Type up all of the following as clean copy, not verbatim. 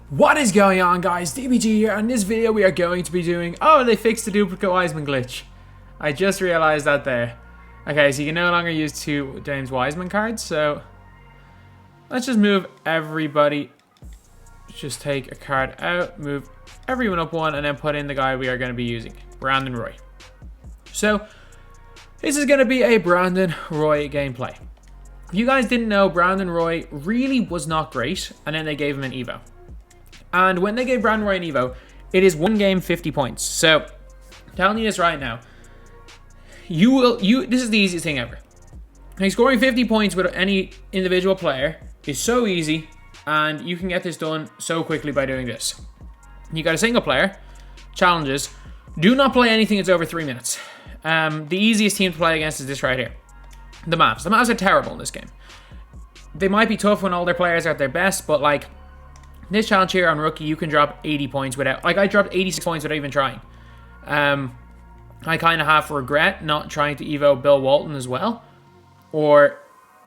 What is going on, guys? DBG here, and in this video we are going to be doing... Oh, they fixed the duplicate Wiseman glitch. I just realized that there. Okay, so you can no longer use two James Wiseman cards, so... Let's just move everybody. Just take a card out, move everyone up one, and then put in the guy we are going to be using. Brandon Roy. So, this is going to be a Brandon Roy gameplay. If you guys didn't know, Brandon Roy really was not great, and then they gave him an Evo. And when they gave Brandon Roy an Evo, it is one game 50 points. So, I'm telling you this right now. This is the easiest thing ever. Like, scoring 50 points with any individual player is so easy, and you can get this done so quickly by doing this. You got a single player, challenges, do not play anything that's over 3 minutes. The easiest team to play against is this right here. The Mavs. The Mavs are terrible in this game. They might be tough when all their players are at their best, but like, this challenge here on rookie, you can drop 80 points without... Like, I dropped 86 points without even trying. I kind of half regret not trying to Evo Bill Walton as well. Or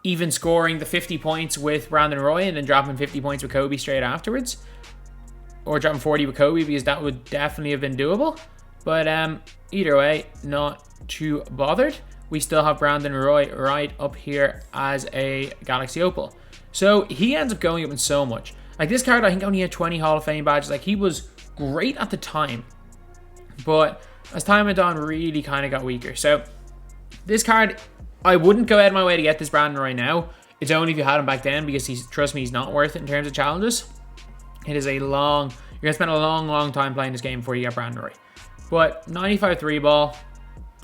even scoring the 50 points with Brandon Roy and then dropping 50 points with Kobe straight afterwards. Or dropping 40 with Kobe, because that would definitely have been doable. But either way, not too bothered. We still have Brandon Roy right up here as a Galaxy Opal. So he ends up going up in so much. Like, this card, I think, only had 20 Hall of Fame badges. Like, he was great at the time. But as time went on, really kind of got weaker. So, this card, I wouldn't go out of my way to get this Brandon Roy now. It's only if you had him back then, because trust me, he's not worth it in terms of challenges. It is you're going to spend a long time playing this game before you get Brandon Roy. But 95 3 ball,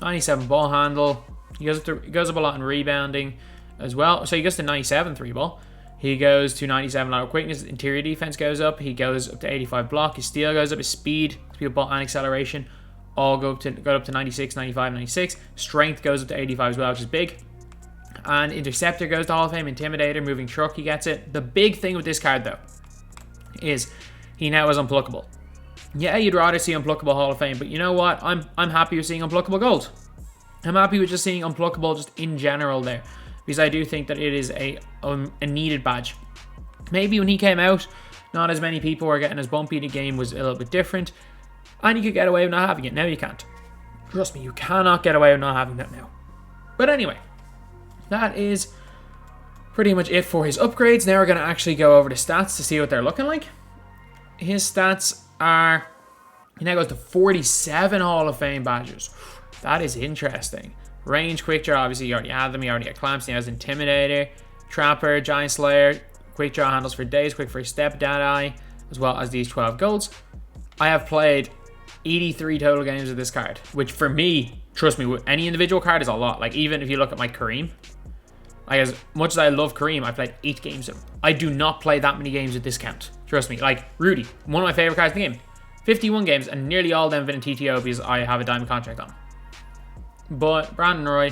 97 ball handle. He goes up a lot in rebounding as well. So he goes to 97 3 ball. He goes to 97 lateral quickness. Interior defense goes up. He goes up to 85 block. His steal goes up. His speed of ball, and acceleration all go up to 96, 95, 96. Strength goes up to 85 as well, which is big. And interceptor goes to Hall of Fame. Intimidator, moving truck, he gets it. The big thing with this card, though, is he now is unpluckable. Yeah, you'd rather see unpluckable Hall of Fame, but you know what? I'm happy with seeing unpluckable gold. I'm happy with just seeing unpluckable just in general there, because I do think that it is a needed badge. Maybe when he came out, not as many people were getting as bumpy. The game was a little bit different, and you could get away with not having it. Now you can't. Trust me, you cannot get away with not having that now. But anyway, that is pretty much it for his upgrades. Now we're going to actually go over the stats to see what they're looking like. His stats are... He now goes to 47 Hall of Fame badges. That is interesting. Range, quick draw, obviously you already have them. You already got clamps. He has Intimidator, Trapper, Giant Slayer, quick draw handles for days, quick first step, Dead Eye, as well as these 12 golds. I have played 83 total games of this card, which for me, trust me, any individual card is a lot. Like, even if you look at my Kareem, like, as much as I love Kareem, I played 8 games of him. I do not play that many games with this count. Trust me. Like, Rudy, one of my favorite cards in the game. 51 games, and nearly all of them have been in TTO because I have a diamond contract on. But Brandon Roy,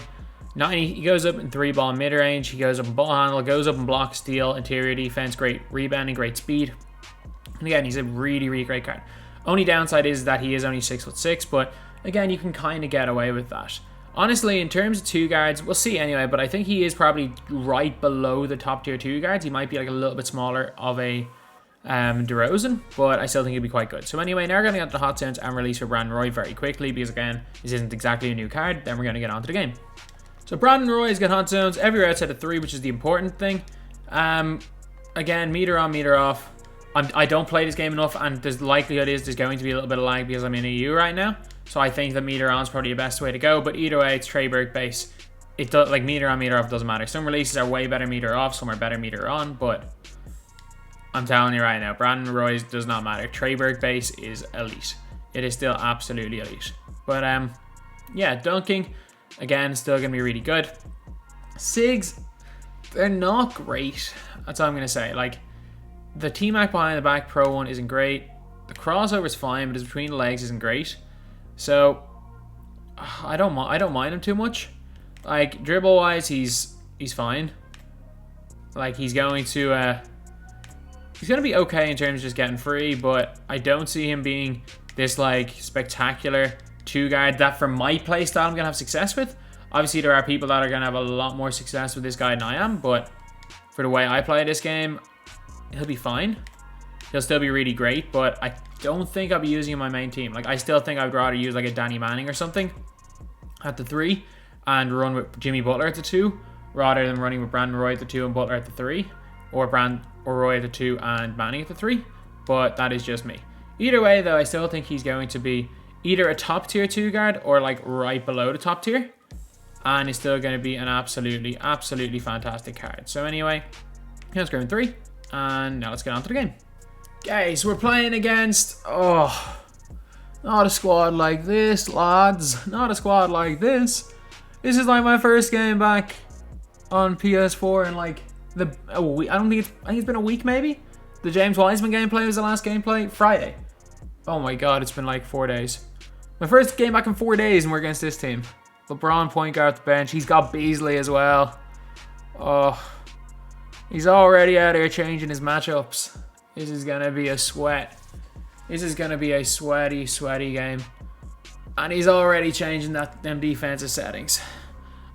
90, he goes up in 3 ball mid-range, he goes up in ball handle, goes up in block, steal, interior defense, great rebounding, great speed. And again, he's a really great card. Only downside is that he is only 6'6", but again, you can kind of get away with that. Honestly, in terms of 2 guards, we'll see anyway, but I think he is probably right below the top tier 2 guards. He might be like a little bit smaller of a DeRozan, but I still think he'd be quite good. So anyway, now we're going to get to the hot zones and release for Brandon Roy very quickly, because again, this isn't exactly a new card. Then we're going to get on to the game. So Brandon Roy's got hot zones everywhere outside of 3, which is the important thing. Again, meter on, meter off. I don't play this game enough, and the likelihood is there's going to be a little bit of lag because I'm in EU right now. So I think that meter on is probably the best way to go, but either way, it's Treyberg base. It does, like, meter on, meter off doesn't matter. Some releases are way better meter off, some are better meter on, but I'm telling you right now, Brandon Roy's does not matter. Treyberg base is elite. It is still absolutely elite. But yeah, dunking, again, still going to be really good. Sigs, they're not great. That's all I'm going to say. Like, the T-Mac behind the back Pro 1 isn't great. The crossover is fine, but his between the legs isn't great. So, I don't mind him too much. Like, dribble-wise, he's fine. Like, he's going to be okay in terms of just getting free, but I don't see him being this, like, spectacular 2-guard that for my playstyle I'm going to have success with. Obviously, there are people that are going to have a lot more success with this guy than I am, but for the way I play this game, he'll be fine. he'll still be really great, but I don't think I'll be using him in my main team. Like, I still think I'd rather use like a Danny Manning or something at the 3 and run with Jimmy Butler at the 2 rather than running with Brandon Roy at the 2 and Butler at the 3, or Roy at the 2 and Manning at the 3. But that is just me. Either way, though, I still think he's going to be either a top tier 2 guard or like right below the top tier, and he's still going to be an absolutely fantastic card. So anyway, let's go in 3, and now let's get on to the game. Okay, so we're playing against, oh, not a squad like this, lads. Not a squad like this. This is like my first game back on PS4 in like a week. I think it's been a week maybe. The James Wiseman gameplay was the last gameplay. Friday. Oh my god, it's been like 4 days. My first game back in 4 days, and we're against this team. LeBron point guard at the bench. He's got Beasley as well. Oh, he's already out here changing his matchups. This is gonna be a sweat. This is gonna be a sweaty game. And he's already changing them defensive settings.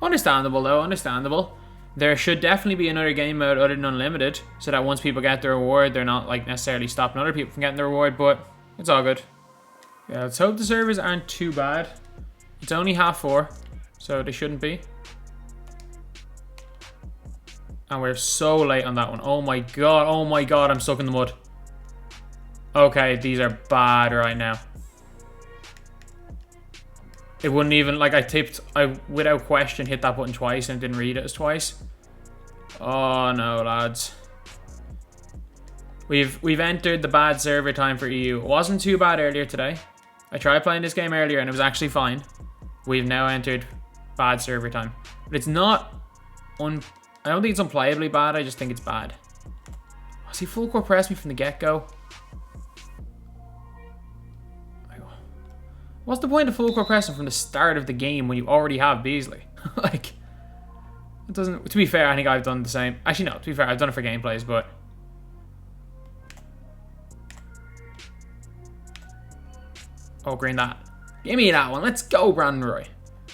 Understandable though, understandable. There should definitely be another game mode other than Unlimited, so that once people get their reward, they're not like necessarily stopping other people from getting their reward, but it's all good. Yeah, let's hope the servers aren't too bad. It's only 4:30, so they shouldn't be. And we're so late on that one. Oh my god, I'm stuck in the mud. Okay, these are bad right now. It wouldn't even, like I without question hit that button twice and didn't read it as twice. Oh no, lads. We've entered the bad server time for EU. It wasn't too bad earlier today. I tried playing this game earlier and it was actually fine. We've now entered bad server time. But it's not I don't think it's unplayably bad, I just think it's bad. Was he full court press me from the get-go? What's the point of full court pressing from the start of the game when you already have Beasley? Like, it doesn't. To be fair, I think I've done the same. Actually, no. To be fair, I've done it for gameplays, but oh, green that. Give me that one. Let's go, Brandon Roy.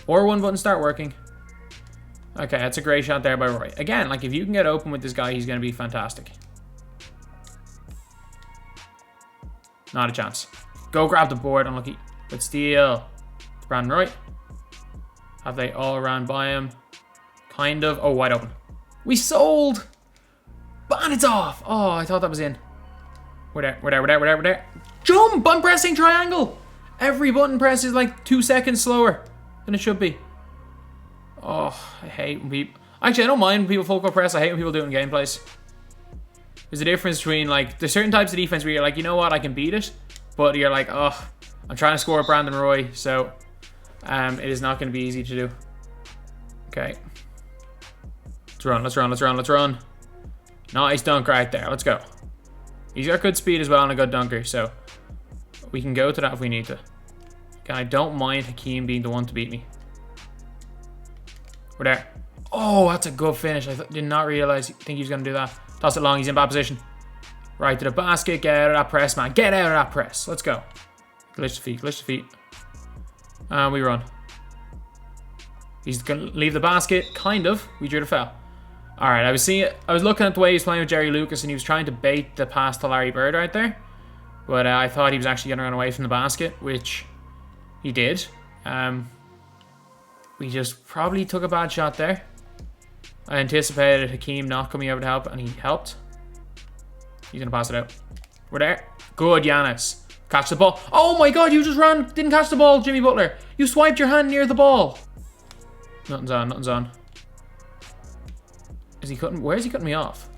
Or one button start working. Okay, that's a great shot there by Roy. Again, like if you can get open with this guy, he's going to be fantastic. Not a chance. Go grab the board. Unlucky. But steal. Brandon Roy. Have they all ran by him? Kind of. Oh, wide open. We sold. And it's off. Oh, I thought that was in. We're there. Jump! Button pressing triangle. Every button press is like 2 seconds slower than it should be. Oh, I hate when people... Actually, I don't mind when people full court press. I hate when people do it in gameplays. There's a difference between, like, there's certain types of defense where you're like, you know what, I can beat it. But you're like, oh, I'm trying to score Brandon Roy, so it is not going to be easy to do. Okay. Let's run. Nice dunk right there. Let's go. He's got good speed as well and a good dunker, so we can go to that if we need to. Okay, I don't mind Hakeem being the one to beat me. We're there. Oh, that's a good finish. I did not realize, think he was going to do that. Toss it long. He's in bad position. Right to the basket. Get out of that press, man. Get out of that press. Let's go. Glitch the feet. And we run. He's going to leave the basket. Kind of. We drew the foul. All right. I was looking at the way he was playing with Jerry Lucas, and he was trying to bait the pass to Larry Bird right there. But I thought he was actually going to run away from the basket, which he did. We just probably took a bad shot there. I anticipated Hakeem not coming over to help, and he helped. He's going to pass it out. We're there. Good, Giannis. Catch the ball. Oh my god, you just ran. Didn't catch the ball, Jimmy Butler. You swiped your hand near the ball. Nothing's on. Is he cutting? Where is he cutting me off?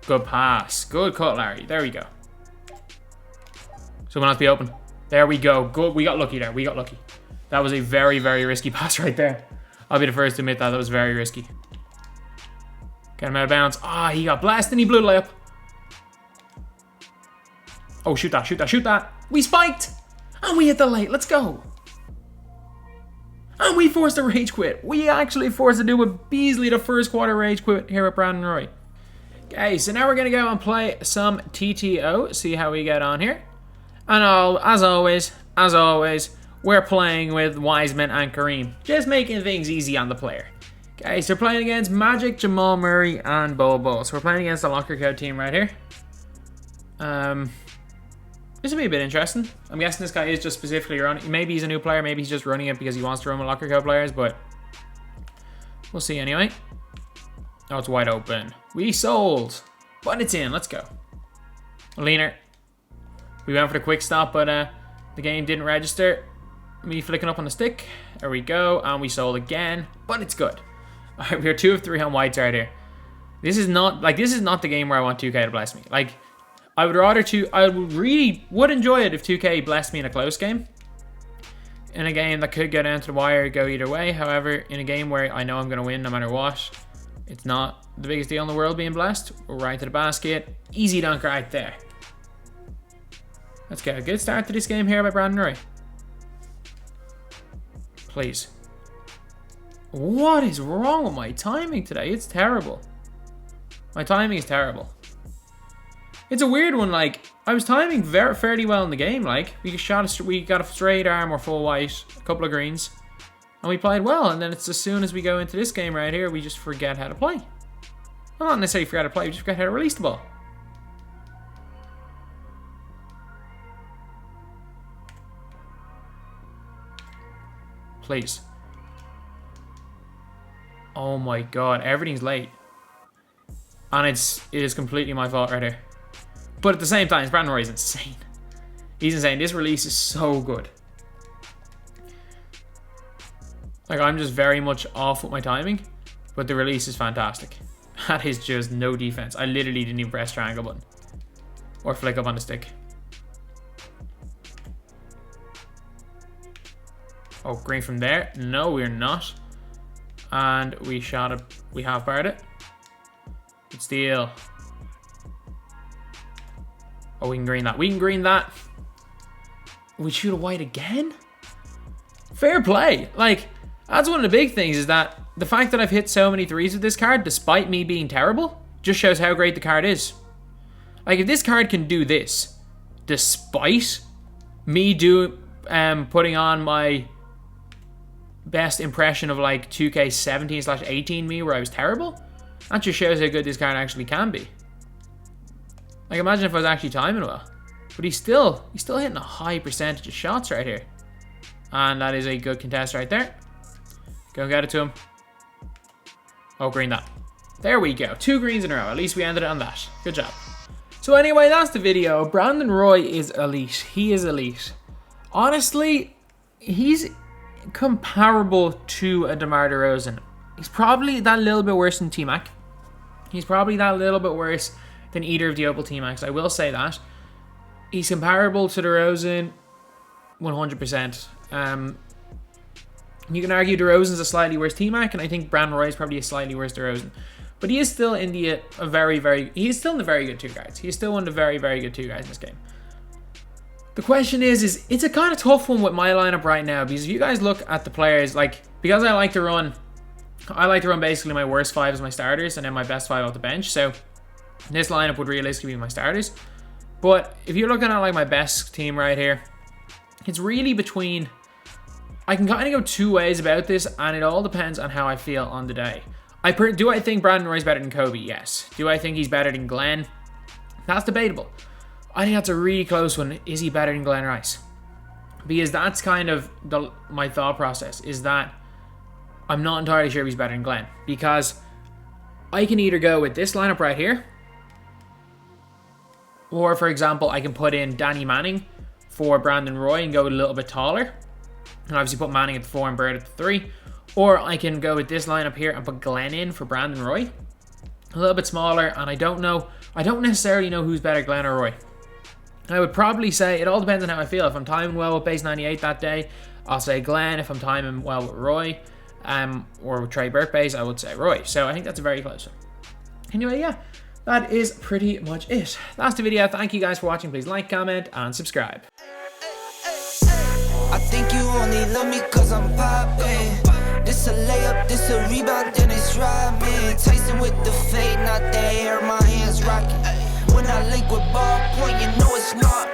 Good pass. Good cut, Larry. There we go. Someone has to be open. There we go. Good. We got lucky there. That was a very, very risky pass right there. I'll be the first to admit that was very risky. Get him out of bounds. Ah, he got blasted and he blew the layup. Oh, shoot that. We spiked. And we hit the late. Let's go. And we forced a rage quit. We actually forced to do with Beasley the first quarter rage quit here at Brandon Roy. Okay, so now we're going to go and play some TTO. See how we get on here. And as always, we're playing with Wiseman and Kareem. Just making things easy on the player. Okay, so we're playing against Magic, Jamal Murray, and Bobo. So we're playing against the Locker Code team right here. This will be a bit interesting. I'm guessing this guy is just specifically running. Maybe he's a new player. Maybe he's just running it because he wants to run with locker code players, but we'll see anyway. Oh, it's wide open. We sold. But it's in. Let's go. Leaner. We went for the quick stop, but the game didn't register. Me flicking up on the stick. There we go. And we sold again. But it's good. Alright, we're 2 of 3 on whites right here. This is not the game where I want 2k to bless me. Like, I would enjoy it if 2k blessed me in a close game. In a game that could go down to the wire, go either way. However, in a game where I know I'm going to win no matter what, it's not the biggest deal in the world being blessed. We're right to the basket. Easy dunk right there. Let's get a good start to this game here by Brandon Roy. Please. What is wrong with my timing today? It's terrible. My timing is terrible. It's a weird one. Like, I was timing fairly well in the game. Like, we got a straight arm or full white, a couple of greens, and we played well. And then it's as soon as we go into this game right here, we just forget how to play. Well, not necessarily forget how to play, we just forget how to release the ball. Please. Oh my god, everything's late. And it is completely my fault right here. But at the same time, Brandon Roy is insane. He's insane. This release is so good. Like, I'm just very much off with my timing, but the release is fantastic. That is just no defense. I literally didn't even press triangle button or flick up on the stick. Oh, green from there. No, we're not. And we shot it. We half barred it. Good steal. Oh, we can green that. We can green that. We shoot a white again? Fair play. Like, that's one of the big things, is that the fact that I've hit so many threes with this card, despite me being terrible, just shows how great the card is. Like, if this card can do this, despite me putting on my best impression of like 2k17/18 me, where I was terrible, that just shows how good this card actually can be. Like, imagine if I was actually timing well. But he's still hitting a high percentage of shots right here. And that is a good contest right there. Go and get it to him. Oh, green that. There we go. 2 greens in a row. At least we ended it on that. Good job. So anyway, that's the video. Brandon Roy is elite. He is elite. Honestly, he's comparable to a DeMar DeRozan. He's probably that little bit worse than T-Mac. He's probably that little bit worse than either of the Opal T-Macs. I will say that. He's comparable to DeRozan 100%. You can argue DeRozan's a slightly worse T-Mac, and I think Brandon Roy is probably a slightly worse DeRozan. But he is still in the he is still in the very good 2 guys. He is still one of the very, very good 2 guys in this game. The question is it's a kind of tough one with my lineup right now, because if you guys look at the players, like, because I like to run basically my worst 5 as my starters and then my best 5 off the bench. So this lineup would realistically be my starters. But if you're looking at like my best team right here, it's really between, I can kind of go 2 ways about this, and it all depends on how I feel on the day. Do I think Brandon Roy's better than Kobe? Yes. Do I think he's better than Glenn? That's debatable. I think that's a really close one. Is he better than Glenn Rice? Because that's kind of my thought process, is that I'm not entirely sure if he's better than Glenn. Because I can either go with this lineup right here, or for example, I can put in Danny Manning for Brandon Roy and go a little bit taller. And obviously put Manning at the 4 and Bird at the 3. Or I can go with this lineup here and put Glenn in for Brandon Roy. A little bit smaller, and I don't necessarily know who's better, Glenn or Roy. I would probably say it all depends on how I feel. If I'm timing well with base 98 that day, I'll say Glenn. If I'm timing well with Roy, or with Trey Burke base, I would say Roy. So I think that's a very close one. Anyway, yeah, that is pretty much it. That's the video. Thank you guys for watching. Please like, comment, and subscribe. I think you only love me cause I'm poppin'. This a layup, this a rebound, then it's driving. Tyson with the fade, not the hair, my hands rocking. When I link with ball point, you know it's not.